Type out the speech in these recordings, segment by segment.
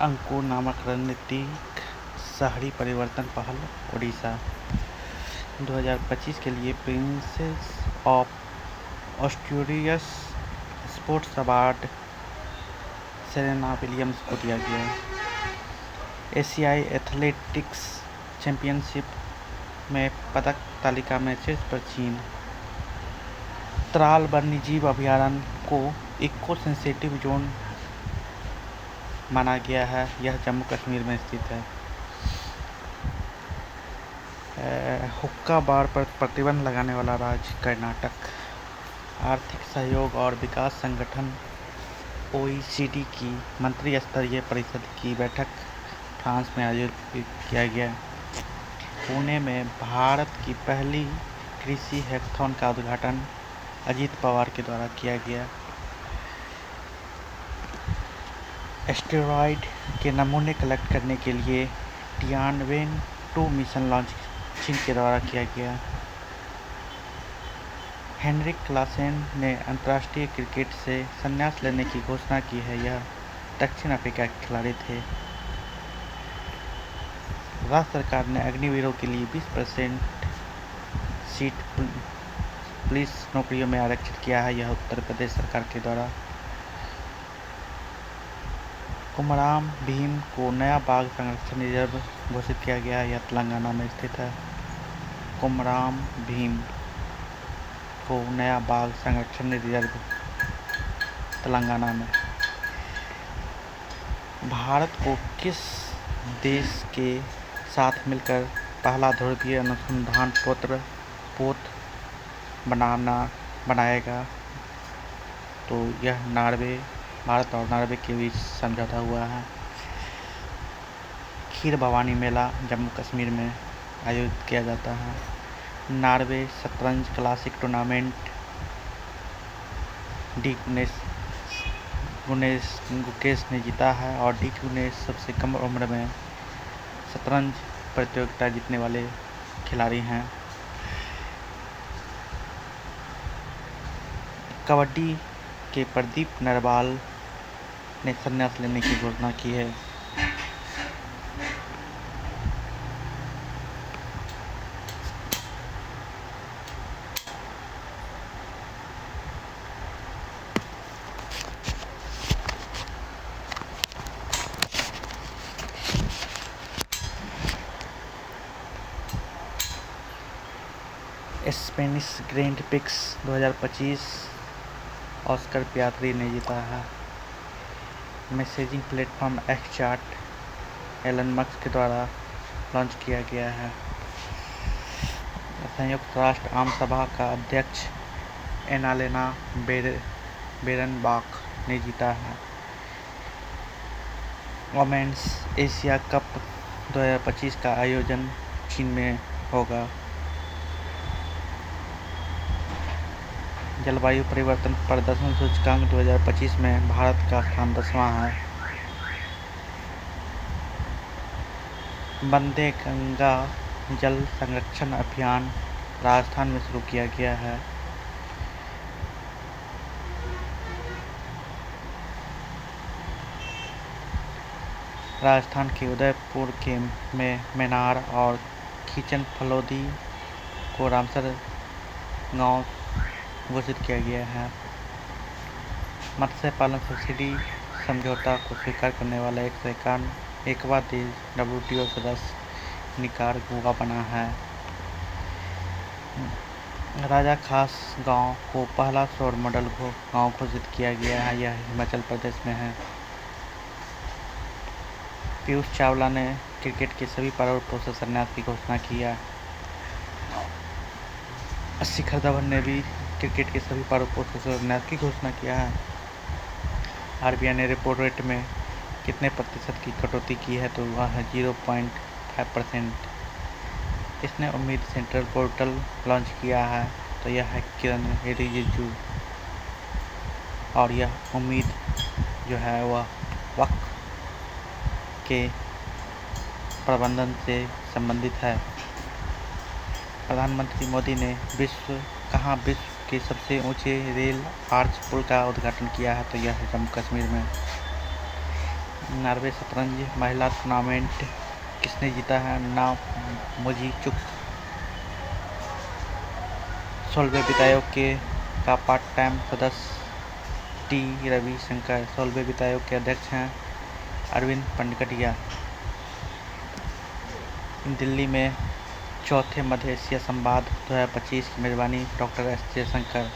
अंकुर नामक रणनीतिक शहरी परिवर्तन पहल ओडिशा 2025 के लिए princess of Asturias sports award Serena Williams को दिया गया। एशियाई एथलेटिक्स चैंपियनशिप में पदक तालिका में शीर्ष पर चीन। त्राल वन्यजीव अभयारण्य को इको सेंसिटिव जोन माना गया है। यह जम्मू कश्मीर में स्थित है। हुक्का बार पर प्रतिबंध लगाने वाला राज्य कर्नाटक। आर्थिक सहयोग और विकास संगठन OECD की मंत्री स्तरीय परिषद की बैठक फ्रांस में आयोजित किया गया। पुणे में भारत की पहली कृषि हैकाथॉन का उद्घाटन अजीत पवार के द्वारा किया गया। एस्टेरॉयड के नमूने कलेक्ट करने के लिए टियानवेन-2 मिशन लॉन्च चीन के द्वारा किया गया। हेनरिक क्लासेन ने अंतर्राष्ट्रीय क्रिकेट से संन्यास लेने की घोषणा की है। यह दक्षिण अफ्रीका के खिलाड़ी थे। राज्य सरकार ने अग्निवीरों के लिए 20% सीट पुलिस नौकरियों में आरक्षित किया है। यह उत्तर प्रदेश सरकार के द्वारा। कुमराम भीम को नया बाघ संरक्षण रिजर्व घोषित किया गया है। यह तेलंगाना में स्थित है। कुमराम भीम को नया बाघ संरक्षण रिजर्व तेलंगाना में। भारत को किस देश के साथ मिलकर पहला ध्रुवीय अनुसंधान पोत बनाएगा? तो यह भारत और नॉर्वे के बीच समझौता हुआ है। खीर भवानी मेला जम्मू कश्मीर में आयोजित किया जाता है। नॉर्वे शतरंज क्लासिक टूर्नामेंट डी गुकेश ने जीता है और डी गुकेश सबसे कम उम्र में शतरंज प्रतियोगिता जीतने वाले खिलाड़ी हैं। कबड्डी के प्रदीप नरवाल ने संन्यास लेने की घोषणा की है। स्पेनिश ग्रैंड प्रिक्स 2025 ऑस्कर पियात्री ने जीता है। मैसेजिंग प्लेटफॉर्म एक्सचैट एलन मस्क के द्वारा लॉन्च किया गया है। संयुक्त राष्ट्र आम सभा का अध्यक्ष एनालेना बेरनबाक ने जीता है। वोमेन्स एशिया कप 2025 का आयोजन चीन में होगा। जलवायु परिवर्तन प्रदर्शन सूचकांक 2025 में भारत का स्थान 10वां है। वंदे गंगा जल संरक्षण अभियान राजस्थान में शुरू किया गया है। राजस्थान के उदयपुर के में मेनार और खीचन फलोदी को रामसर गांव घोषित किया गया है। मत्स्य पालन सब्सिडी समझौता को स्वीकार करने वाला 151वां देश WTO सदस्य निकारागुआ बना है। राजा खास गांव को पहला सौर मॉडल गांव घोषित किया गया है। यह हिमाचल प्रदेश में है। पीयूष चावला ने क्रिकेट के सभी प्रारूपों से संन्यास की घोषणा की है। शिखर धवन ने भी क्रिकेट के सभी प्रारूपों से संन्यास की घोषणा किया है। RBI ने रेपो रेट में कितने प्रतिशत की कटौती की है? तो वह है 0.5%। इसने उम्मीद सेंट्रल पोर्टल लॉन्च किया है। तो यह है किरण रिजिजू और यह उम्मीद जो है वह वक्फ के प्रबंधन से संबंधित है। प्रधानमंत्री मोदी ने विश्व के सबसे ऊंचे रेल आर्च पुल का उद्घाटन किया है। तो यह है जम्मू कश्मीर में। नॉर्वे शतरंज महिला टूर्नामेंट किसने जीता है? मुजीचुक। 16वें वित्त आयोग का पार्ट टाइम सदस्य टी रविशंकर। 16वें वित्त आयोग के अध्यक्ष हैं अरविंद पनगटिया। दिल्ली में चौथे मध्य एशिया संवाद 2025 की मेजबानी डॉक्टर एस जयशंकर।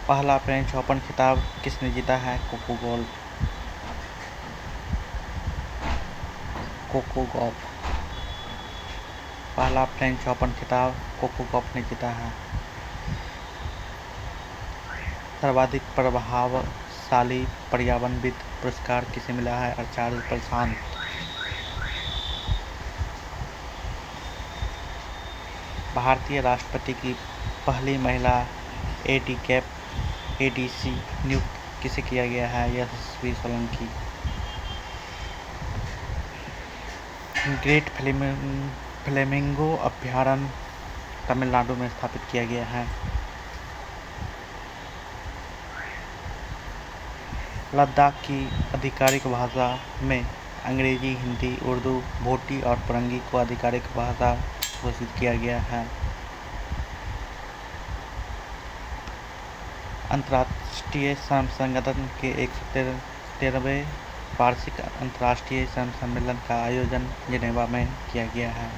पहला फ्रेंच ओपन खिताब किसने जीता है? Coco Gauff. पहला फ्रेंच ओपन खिताब कोको गॉफ ने जीता है। सर्वाधिक प्रभावशाली पर्यावरणविद पुरस्कार किसे मिला है? आचार्य प्रशांत। भारतीय राष्ट्रपति की पहली महिला एडीसी नियुक्त किसे किया गया है? यशस्वी सोलंकी। ग्रेट फ्लेमिंगो अभयारण्य तमिलनाडु में स्थापित किया गया है। लद्दाख की आधिकारिक भाषा में अंग्रेजी, हिंदी, उर्दू, भोटी और फरंगी को आधिकारिक भाषा घोषित किया गया है। अंतर्राष्ट्रीय श्रम संगठन के 113वें वार्षिक अंतर्राष्ट्रीय श्रम सम्मेलन का आयोजन जिनेवा में किया गया है।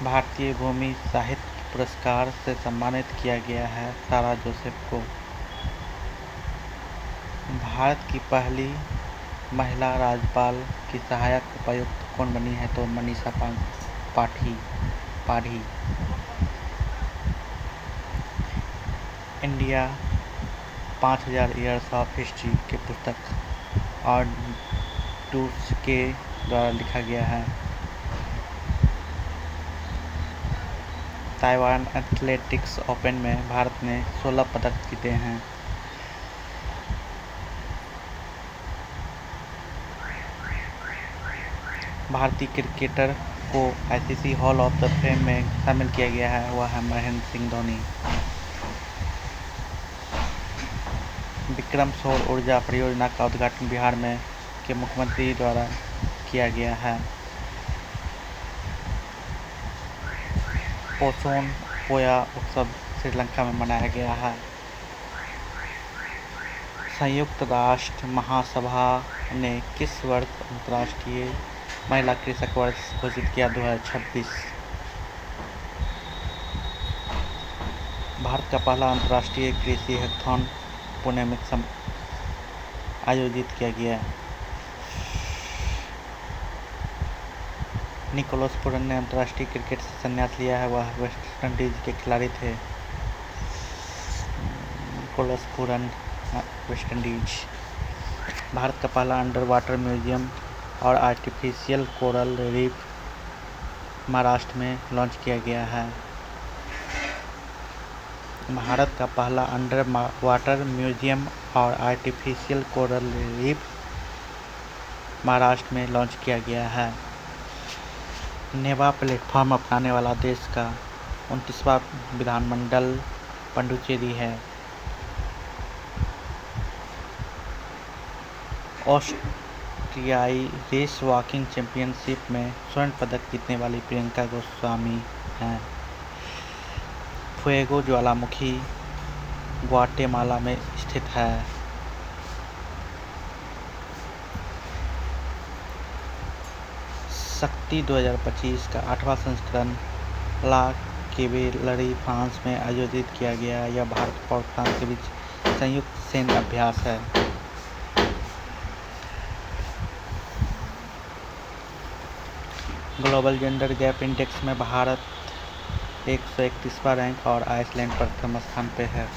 भारतीय भूमि साहित्य पुरस्कार से सम्मानित किया गया है सारा जोसेफ को। भारत की पहली महिला राज्यपाल की सहायक उपायुक्त कौन बनी है? तो मनीषा पाठी। इंडिया 5000 ईयर्स ऑफ हिस्ट्री की पुस्तक और टूर्स के द्वारा लिखा गया है। ताइवान एथलेटिक्स ओपन में भारत ने 16 पदक जीते हैं। भारतीय क्रिकेटर को ICC hall of the fame में शामिल किया गया है, वह है महेंद्र सिंह धोनी। विक्रम सौर ऊर्जा परियोजना का उद्घाटन बिहार में के मुख्यमंत्री द्वारा किया गया है। पोचोन पोया उत्सव श्रीलंका में मनाया गया है। संयुक्त राष्ट्र महासभा ने किस वर्ष अंतर्राष्ट्रीय महिला कृषक वर्ष घोषित किया? 2026। भारत का पहला अंतर्राष्ट्रीय कृषि हैकाथॉन पुणे में आयोजित किया गया। निकोलस पूरन ने अंतर्राष्ट्रीय क्रिकेट से संन्यास लिया है, वह वेस्टइंडीज के खिलाड़ी थे। Nicholas Pooran West Indies. भारत का पहला अंडर वाटर म्यूजियम और आर्टिफिशियल कोरल रीफ महाराष्ट्र में लॉन्च किया गया है। भारत का पहला अंडर वाटर म्यूजियम और आर्टिफिशियल कोरल रीफ महाराष्ट्र में लॉन्च किया गया है। नेवा प्लेटफॉर्म अपनाने वाला देश का 29वां विधानमंडल पुडुचेरी है। ऑस्ट्रियाई रेस वॉकिंग चैंपियनशिप में स्वर्ण पदक जीतने वाली प्रियंका गोस्वामी हैं। फुएगो ज्वालामुखी ग्वाटेमाला में स्थित है। शक्ति 2025 का 8वां संस्करण ला केवेलरी फ्रांस में आयोजित किया गया। यह भारत और फ्रांस के बीच संयुक्त सैन्य अभ्यास है। ग्लोबल जेंडर गैप इंडेक्स में भारत 131वां रैंक और आइसलैंड प्रथम स्थान पर है।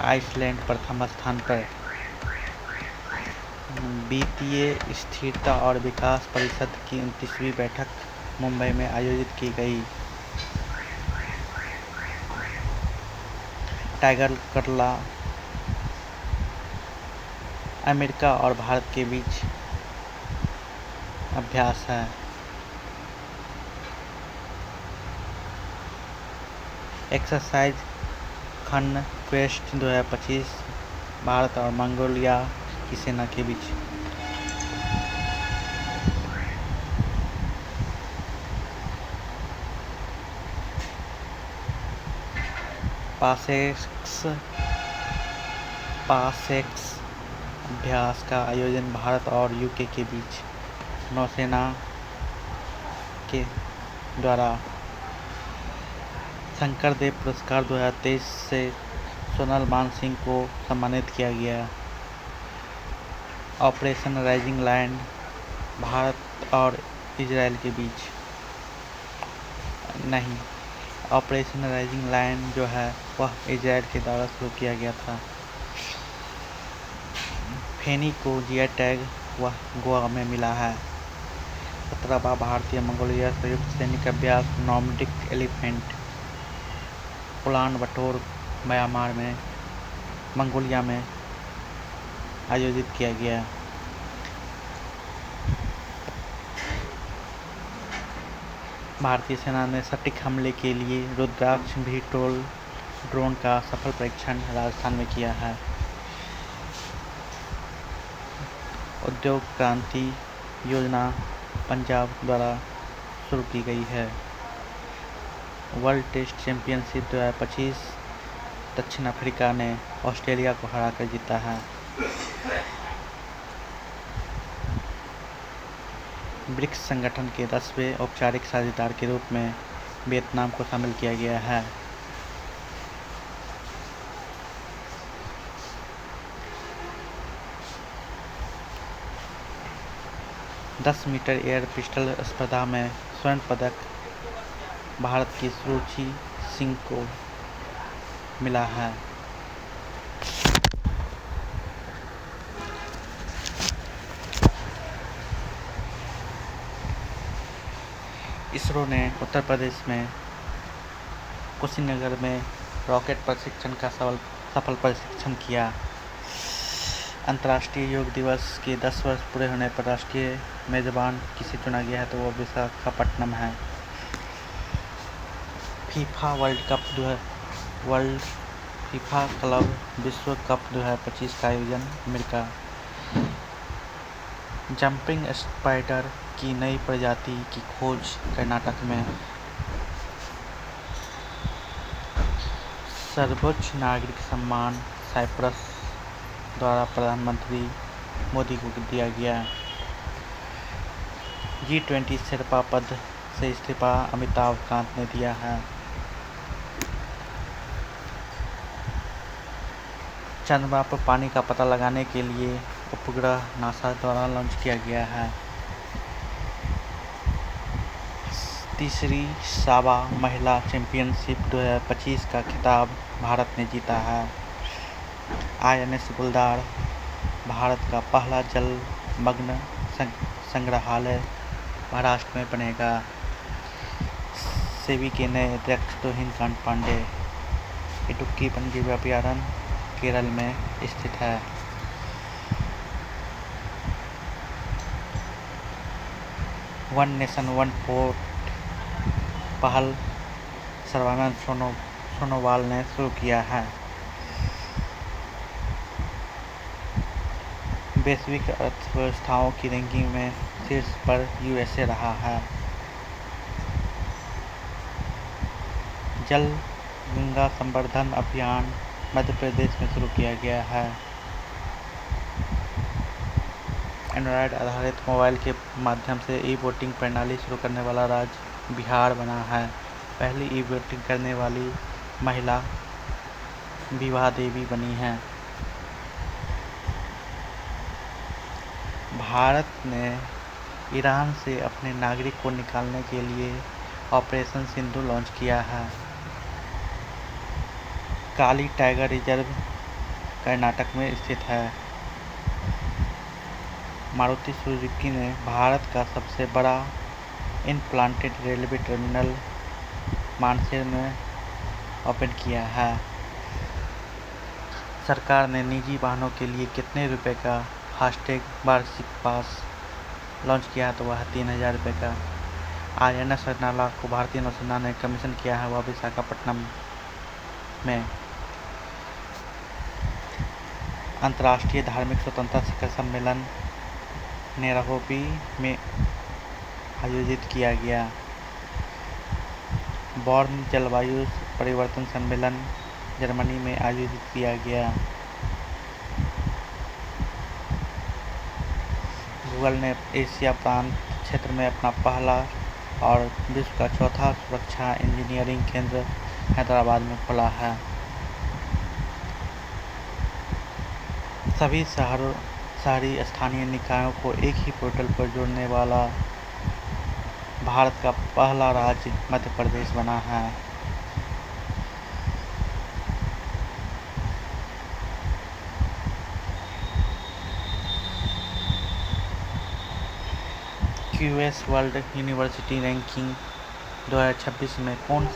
आइसलैंड प्रथम स्थान पर। वित्तीय स्थिरता और विकास परिषद की 29वीं बैठक मुंबई में आयोजित की गई। टाइगर कर्ला अमेरिका और भारत के बीच अभ्यास है। एक्सरसाइज खंड क्वेस्ट 2025 भारत और मंगोलिया की सेना के बीच। पासेक्स अभ्यास का आयोजन भारत और यूके के बीच। नौसेना के द्वारा शंकरदेव पुरस्कार 2023 से सोनल मानसिंह को सम्मानित किया गया। ऑपरेशन राइजिंग लायन भारत और इजराइल के बीच। नहीं, ऑपरेशन राइजिंग लायन जो है वह इजराइल के द्वारा शुरू किया गया था। फेनी को जीआई टैग वह गोवा में मिला है। 17वां भारतीय मंगोलिया संयुक्त सैनिक अभ्यास नॉर्डिक एलिफेंट उलान बटोर म्यांमार में मंगोलिया में आयोजित किया गया। भारतीय सेना ने सटीक हमले के लिए रुद्राक्ष VTOL ड्रोन का सफल परीक्षण राजस्थान में किया है। उद्योग क्रांति योजना पंजाब द्वारा शुरू की गई है। वर्ल्ड टेस्ट चैंपियनशिप 2025 दक्षिण अफ्रीका ने ऑस्ट्रेलिया को हराकर जीता है। ब्रिक्स संगठन के 10वें औपचारिक साझेदार के रूप में वियतनाम को शामिल किया गया है। दस मीटर एयर पिस्टल स्पर्धा में स्वर्ण पदक भारत की सुरुचि सिंह को मिला है। इसरो ने उत्तर प्रदेश में कुशीनगर में रॉकेट प्रशिक्षण का सफल प्रशिक्षण किया। अंतर्राष्ट्रीय योग दिवस के 10 वर्ष पूरे होने पर राष्ट्रीय मेजबान किसे चुना गया है तो वो विशाखापट्टनम है। फीफा क्लब विश्व कप 2025 का आयोजन अमेरिका। जंपिंग स्पाइडर की नई प्रजाति की खोज कर्नाटक में। सर्वोच्च नागरिक सम्मान साइप्रस द्वारा प्रधानमंत्री मोदी को दिया गया। G20 शेर्पा पद से इस्तीफा अमिताभ कांत ने दिया है। चंद्रमा पर पानी का पता लगाने के लिए उपग्रह नासा द्वारा लॉन्च किया गया है। तीसरी साबा महिला चैंपियनशिप 2025 का खिताब भारत ने जीता है। INS गुलदार भारत का पहला जलमग्न संग्रहालय महाराष्ट्र में बनेगा। सेबी के नए अध्यक्ष तोहिन कांत पांडे। इडुक्की वन्यजीव अभयारण्य केरल में स्थित है। वन नेशन वन वोट पहल सर्बानंद सोनोवाल ने शुरू किया है। वैश्विक अर्थव्यवस्थाओं की रैंकिंग में शीर्ष पर USA रहा है। जल गंगा संवर्धन अभियान मध्य प्रदेश में शुरू किया गया है। एंड्रॉयड आधारित मोबाइल के माध्यम से ई-वोटिंग प्रणाली शुरू करने वाला राज्य बिहार बना है। पहली ई-वोटिंग करने वाली महिला विभा देवी बनी हैं। भारत ने ईरान से अपने नागरिक को निकालने के लिए ऑपरेशन सिंधु लॉन्च किया है। काली टाइगर रिजर्व कर्नाटक में स्थित है। मारुति सुजुकी ने भारत का सबसे बड़ा इनप्लांटेड रेलवे टर्मिनल मानेसर में ओपन किया है। सरकार ने निजी वाहनों के लिए कितने रुपए का फास्टैग वार्षिक पास लॉन्च किया है तो वह 3000 रुपये का। INS अर्नाला को भारतीय नौसेना ने कमीशन किया है, वह विशाखापट्टनम में। अंतर्राष्ट्रीय धार्मिक स्वतंत्रता शिखर सम्मेलन नैरोबी में आयोजित किया गया। बर्न जलवायु परिवर्तन सम्मेलन जर्मनी में आयोजित किया गया। गूगल ने एशिया प्रांत क्षेत्र में अपना पहला और विश्व का चौथा सुरक्षा इंजीनियरिंग केंद्र हैदराबाद में खोला है। सभी शहरी स्थानीय निकायों को एक ही पोर्टल पर जोड़ने वाला भारत का पहला राज्य मध्य प्रदेश बना है। क्यूएस वर्ल्ड यूनिवर्सिटी रैंकिंग 2026 में कौन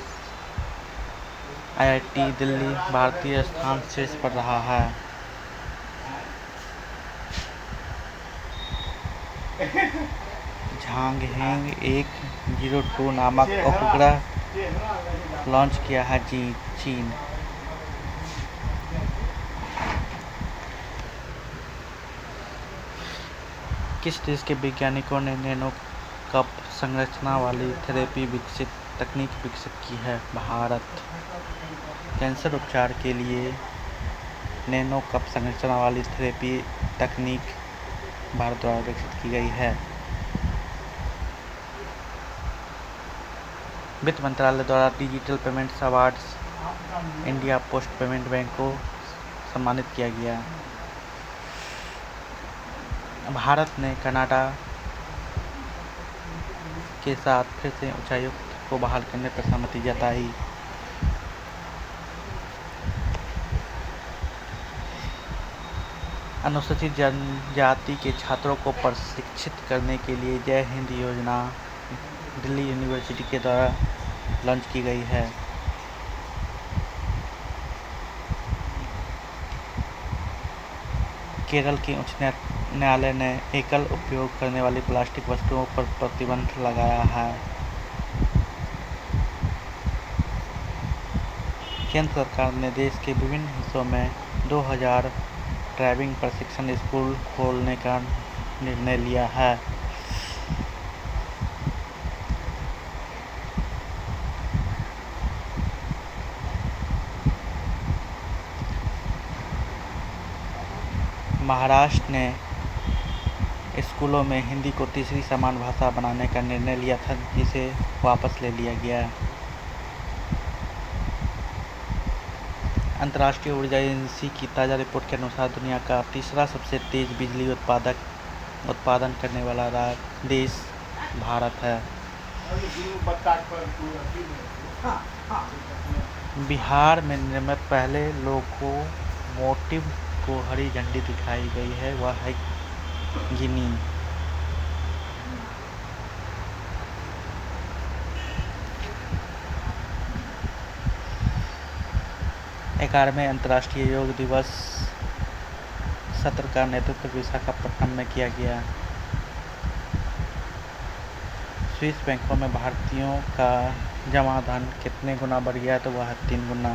आईआईटी दिल्ली भारतीय स्थान शीर्ष पर रहा है? झांगहेंग 102 नामक उपग्रह लॉन्च किया है चीन। किस देश के वैज्ञानिकों ने नैनो कप संरचना वाली तकनीक विकसित की है? भारत। कैंसर उपचार के लिए नैनो कप संरचना वाली थेरेपी तकनीक भारत द्वारा विकसित की गई है। वित्त मंत्रालय द्वारा digital payments awards India post payment bank को सम्मानित किया गया। भारत ने कनाडा के साथ फिर से उच्चायुक्त को बहाल करने पर सहमति जताई। अनुसूचित जनजाति के छात्रों को प्रशिक्षित करने के लिए जय हिंद योजना दिल्ली यूनिवर्सिटी के द्वारा लॉन्च की गई है। केरल के उच्च न्यायालय ने एकल उपयोग करने वाली प्लास्टिक वस्तुओं पर प्रतिबंध लगाया है। केंद्र सरकार ने देश के विभिन्न हिस्सों में 2000 ड्राइविंग प्रशिक्षण स्कूल खोलने का निर्णय लिया है। महाराष्ट्र ने स्कूलों में हिंदी को तीसरी समान भाषा बनाने का निर्णय लिया था, जिसे वापस ले लिया गया। अंतर्राष्ट्रीय ऊर्जा एजेंसी की ताज़ा रिपोर्ट के अनुसार दुनिया का तीसरा सबसे तेज बिजली उत्पादन करने वाला देश भारत है। बिहार में निर्मित पहले लोकोमोटिव को हरी झंडी दिखाई गई है, वह है गिनी। ग्यारहवें अंतर्राष्ट्रीय योग दिवस सत्र का नेतृत्व विशाखापट्टनम में किया गया। स्विस बैंकों में भारतीयों का जमा धन कितने गुना बढ़ गया? तो वह 3 गुना।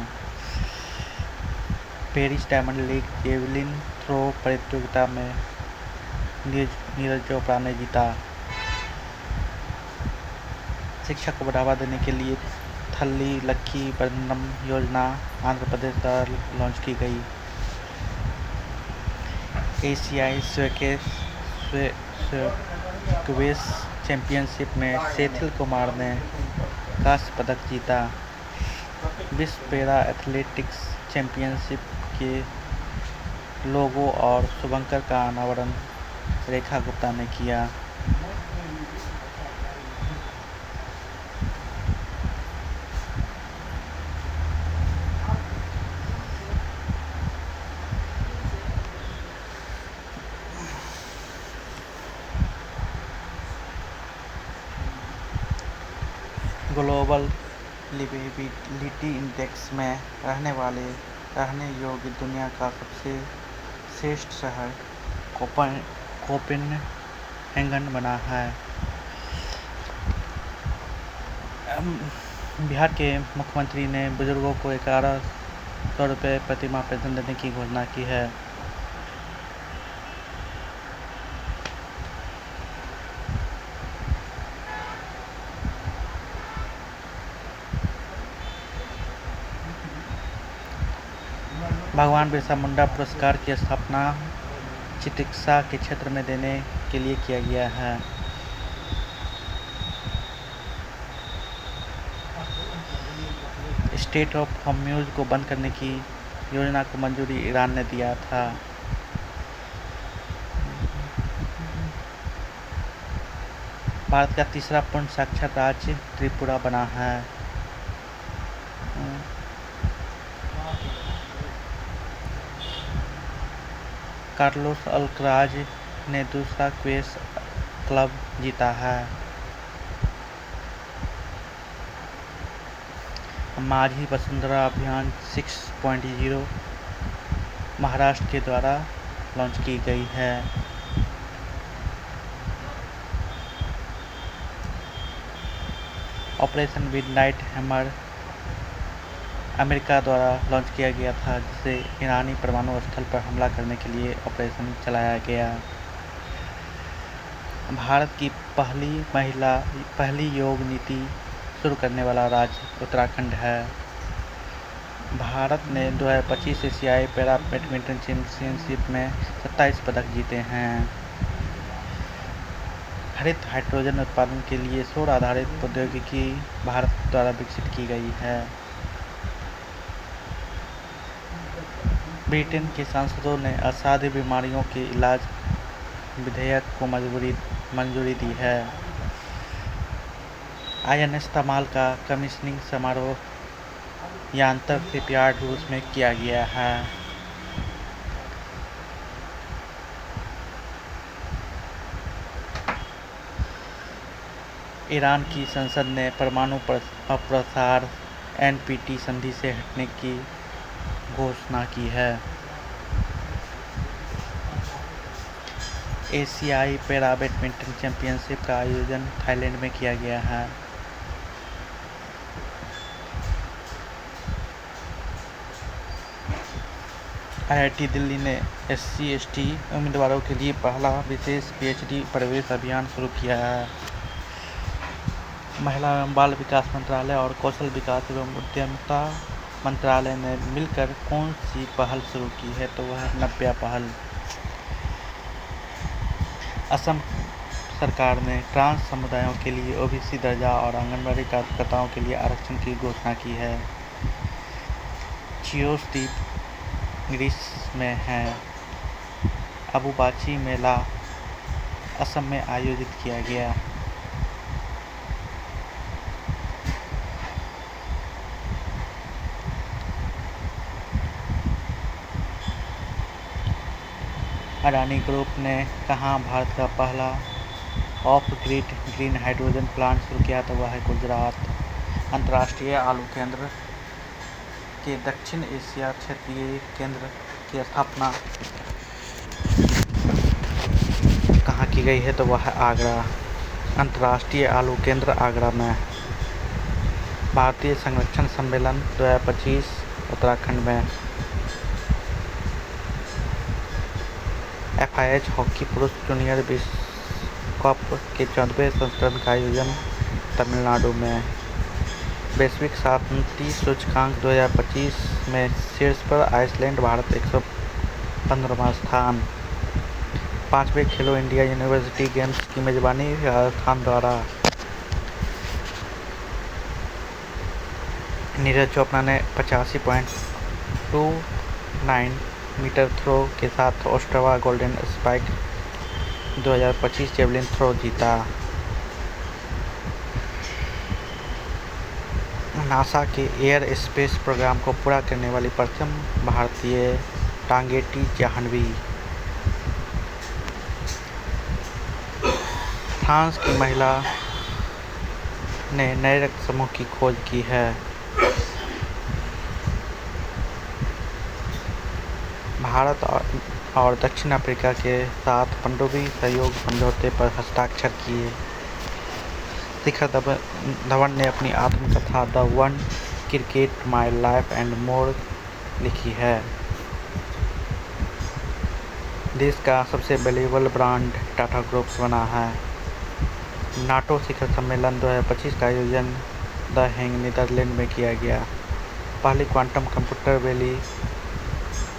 Paris diamond league javelin throw प्रतियोगिता में नीरज चोपड़ा ने जीता। शिक्षा को बढ़ावा देने के लिए थल्ली लक्की बंधनम योजना आंध्र प्रदेश द्वारा लॉन्च की गई। एशियाई स्क्वैश चैंपियनशिप में सेथिल कुमार ने कांस्य पदक जीता। विश्व पैरा एथलेटिक्स चैंपियनशिप के लोगो और शुभंकर का अनावरण रेखा गुप्ता ने किया। ग्लोबल लिवेबिलिटी इंडेक्स में रहने योग्य दुनिया का सबसे श्रेष्ठ शहर कोपेनहेगन बना है। बिहार के मुख्यमंत्री ने बुजुर्गों को 1100 रुपये प्रति माह पेंशन देने की घोषणा की है। भगवान बिरसा मुंडा पुरस्कार की स्थापना चिकित्सा के क्षेत्र में देने के लिए किया गया है। स्टेट ऑफ हॉर्म्यूज को बंद करने की योजना को मंजूरी ईरान ने दिया था। भारत का तीसरा पूर्ण साक्षर राज्य त्रिपुरा बना है। कार्लोस अल्कराज ने दूसरा क्वेस क्लब जीता है। माझी वसुंधरा अभियान 6.0 महाराष्ट्र के द्वारा लॉन्च की गई है। ऑपरेशन मिडनाइट हैमर अमेरिका द्वारा लॉन्च किया गया था, जिसे ईरानी परमाणु स्थल पर हमला करने के लिए ऑपरेशन चलाया गया। भारत की पहली योग नीति शुरू करने वाला राज्य उत्तराखंड है। भारत ने 2025 एशियाई पैरा बैडमिंटन चैंपियनशिप में 27 पदक जीते हैं। हरित हाइड्रोजन उत्पादन के लिए सौर आधारित प्रौद्योगिकी भारत द्वारा विकसित की गई है। ब्रिटेन के सांसदों ने असाध्य बीमारियों के इलाज विधेयक को मंजूरी दी है। INS तमाल का कमीशनिंग समारोह यांतर शिपयार्ड रूस में किया गया है। ईरान की संसद ने परमाणु अप्रसार NPT संधि से हटने की घोषणा की है। एशियाई पैरा बैडमिंटन चैंपियनशिप का आयोजन थाईलैंड में किया गया है। IIT दिल्ली ने SC/ST उम्मीदवारों के लिए पहला विशेष PhD प्रवेश अभियान शुरू किया है। महिला एवं बाल विकास मंत्रालय और कौशल विकास एवं उद्यमिता मंत्रालय ने मिलकर कौन सी पहल शुरू की है, तो वह है नव्या पहल। असम सरकार ने ट्रांस समुदायों के लिए OBC दर्जा और आंगनबाड़ी कार्यकर्ताओं के लिए आरक्षण की घोषणा की है। चियोस द्वीप ग्रीस में है। अम्बुबाची मेला असम में आयोजित किया गया। अडानी ग्रुप ने कहा भारत का पहला of grid green hydrogen plant शुरू किया, तो वह है गुजरात। अंतर्राष्ट्रीय आलू केंद्र के दक्षिण एशिया क्षेत्रीय केंद्र की स्थापना कहाँ की गई है, तो वह है आगरा। अंतर्राष्ट्रीय आलू केंद्र आगरा में। भारतीय संरक्षण सम्मेलन 2025 उत्तराखंड में। FIH हॉकी पुरुष जूनियर विश्व कप के 14वें संस्करण का आयोजन तमिलनाडु में। वैश्विक शांति सूचकांक 2025 में शीर्ष पर आइसलैंड, भारत 115वां स्थान। 5वें खेलो इंडिया यूनिवर्सिटी गेम्स की मेजबानी राजस्थान द्वारा। नीरज चोपड़ा ने 85.29 मीटर थ्रो के साथ ओस्टावा गोल्डन स्पाइक 2025 जेवलिन थ्रो जीता। नासा के एयर स्पेस प्रोग्राम को पूरा करने वाली प्रथम भारतीय टांगेटी जाह्नवी। फ्रांस की महिला ने नए रक्त समूह की खोज की है। भारत और दक्षिण अफ्रीका के साथ पनडुब्बी सहयोग समझौते पर हस्ताक्षर किए। शिखर धवन ने अपनी आत्मकथा the one cricket my life and more लिखी है। देश का सबसे वैल्यूएबल ब्रांड टाटा ग्रुप बना है। नाटो शिखर सम्मेलन 2025 का आयोजन द हेग नीदरलैंड में किया गया। पहली quantum computer valley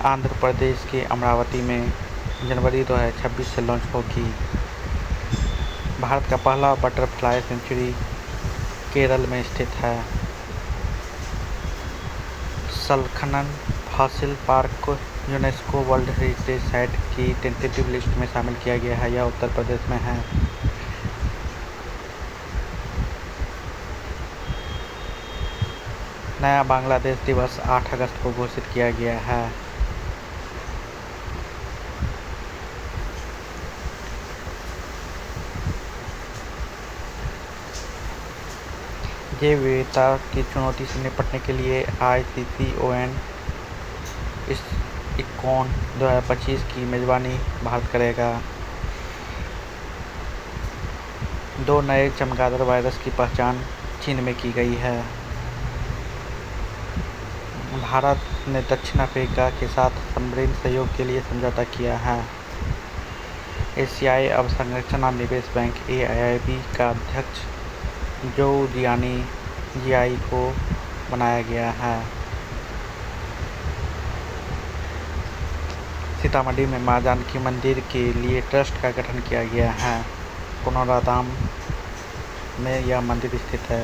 Andhra Pradesh के अमरावती में जनवरी 2026 से लॉन्च होगी। भारत का पहला बटरफ्लाई सेंचुरी केरल में स्थित है। सलखनन फॉसिल पार्क को यूनेस्को वर्ल्ड हेरिटेज साइट की टेंटेटिव लिस्ट में शामिल किया गया है। यह उत्तर प्रदेश में है। नया बांग्लादेश दिवस 8 अगस्त को घोषित किया गया है। जैव विविधता की चुनौती से निपटने के लिए ICCON इक्कॉन 2025 की मेजबानी भारत करेगा। 2 नए चमगादड़ वायरस की पहचान चीन में की गई है। भारत ने दक्षिण अफ्रीका के साथ सबमरीन सहयोग के लिए समझौता किया है। एशियाई अवसंरचना निवेश बैंक AIIB का अध्यक्ष जो जियानी जियाई को बनाया गया है। सीतामढ़ी में मां जानकी मंदिर के लिए ट्रस्ट का गठन किया गया है। पुनौराधाम में यह मंदिर स्थित है।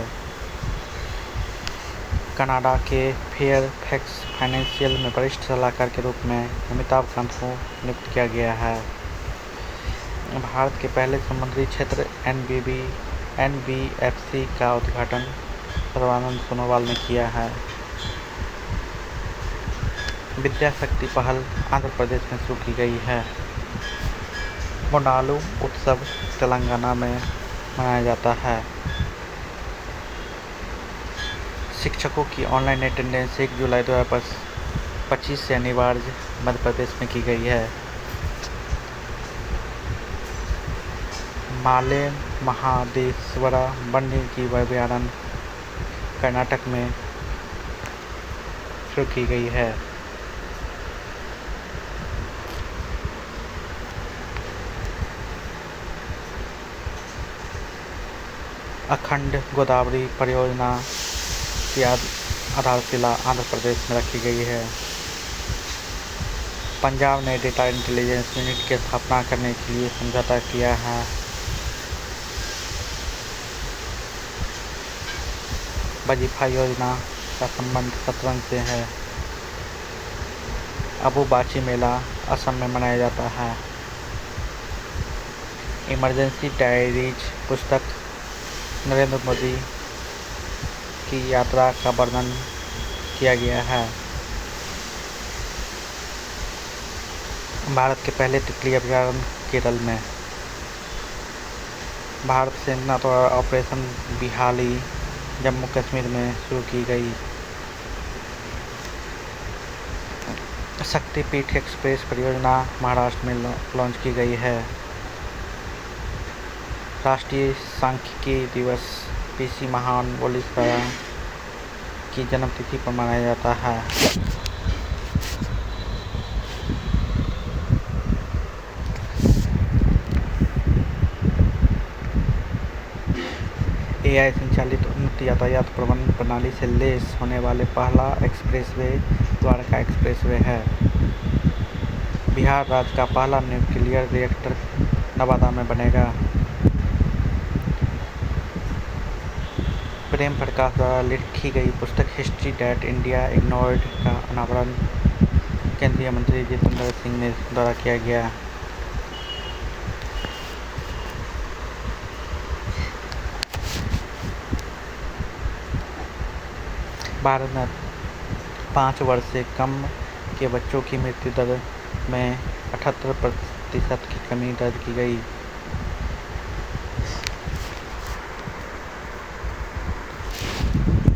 कनाडा के फेयरफैक्स फाइनेंशियल में वरिष्ठ सलाहकार के रूप में अमिताभ कांत को नियुक्त किया गया है। भारत के पहले समुद्री क्षेत्र NBFC का उद्घाटन सर्बानंद सोनोवाल ने किया है। विद्या शक्ति पहल आंध्र प्रदेश में शुरू की गई है। बोनालू उत्सव तेलंगाना में मनाया जाता है। शिक्षकों की ऑनलाइन अटेंडेंस 1 जुलाई 2025 से अनिवार्य मध्य प्रदेश में की गई है। माले महादेश्वरा वन्यजीव अभयारण्य कर्नाटक में शुरू की गई है। अखंड गोदावरी परियोजना की आधारशिला आंध्र प्रदेश में रखी गई है। पंजाब ने डेटा इंटेलिजेंस यूनिट की स्थापना करने के लिए समझौता किया है। वजीफा योजना का संबंध शतरंज से है। अबुबाची मेला असम में मनाया जाता है। इमरजेंसी डायरीज पुस्तक नरेंद्र मोदी की यात्रा का वर्णन किया गया है। भारत के पहले तितली अभयारण्य केरल में। भारत सेना द्वारा ऑपरेशन बिहाली जम्मू कश्मीर में शुरू की गई। शक्तिपीठ एक्सप्रेस परियोजना महाराष्ट्र में लॉन्च की गई है। राष्ट्रीय सांख्यिकी दिवस PC महान वोलिस्फेरा की जन्मतिथि पर मनाया जाता है। AI संचालित उन्नत यातायात प्रबंधन प्रणाली से लैस होने वाले पहला एक्सप्रेसवे द्वारका एक्सप्रेसवे है। बिहार राज्य का पहला न्यूक्लियर रिएक्टर नवादा में बनेगा। प्रेम प्रकाश द्वारा लिखी गई पुस्तक हिस्ट्री दैट इंडिया इग्नोर्ड का अनावरण केंद्रीय मंत्री जितेंद्र सिंह ने द्वारा किया गया। भारत में 5 वर्ष से कम के बच्चों की मृत्यु दर में 78% की कमी दर्ज की गई।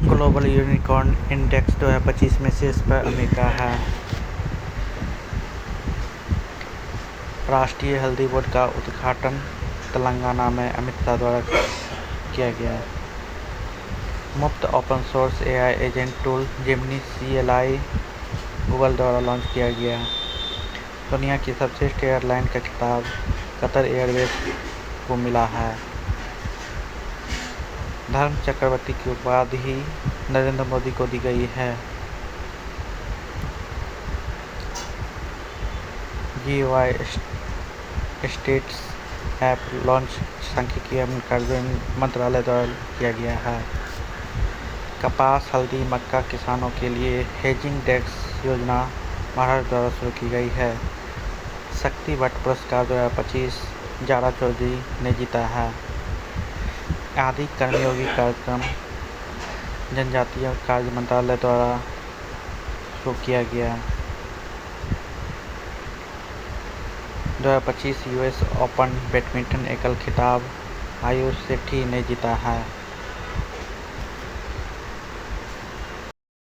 ग्लोबल यूनिकॉर्न इंडेक्स 2025 में शीर्ष पर अमेरिका है। राष्ट्रीय हल्दी बोर्ड का उद्घाटन तेलंगाना में अमित शाह द्वारा किया गया। मुफ्त open source AI agent tool Gemini CLI Google द्वारा लॉन्च किया गया। दुनिया की सर्वश्रेष्ठ एयरलाइन का खिताब कतर एयरवेज को मिला है। धर्म चक्रवर्ती की उपाधि नरेंद्र मोदी को दी गई है। GUI स्टेट्स ऐप लॉन्च सांख्यिकीय कार्य मंत्रालय द्वारा किया गया है। कपास, हल्दी, मक्का किसानों के लिए हेजिंग डेस्क योजना महाराष्ट्र द्वारा शुरू की गई है। शक्ति भट्ट पुरस्कार 2025 जारा चौधरी ने जीता है। आदि कर्मयोगी कार्यक्रम जनजातीय कार्य मंत्रालय द्वारा शुरू किया गया। 2025 US ओपन बैडमिंटन एकल खिताब आयुष सेठी ने जीता है।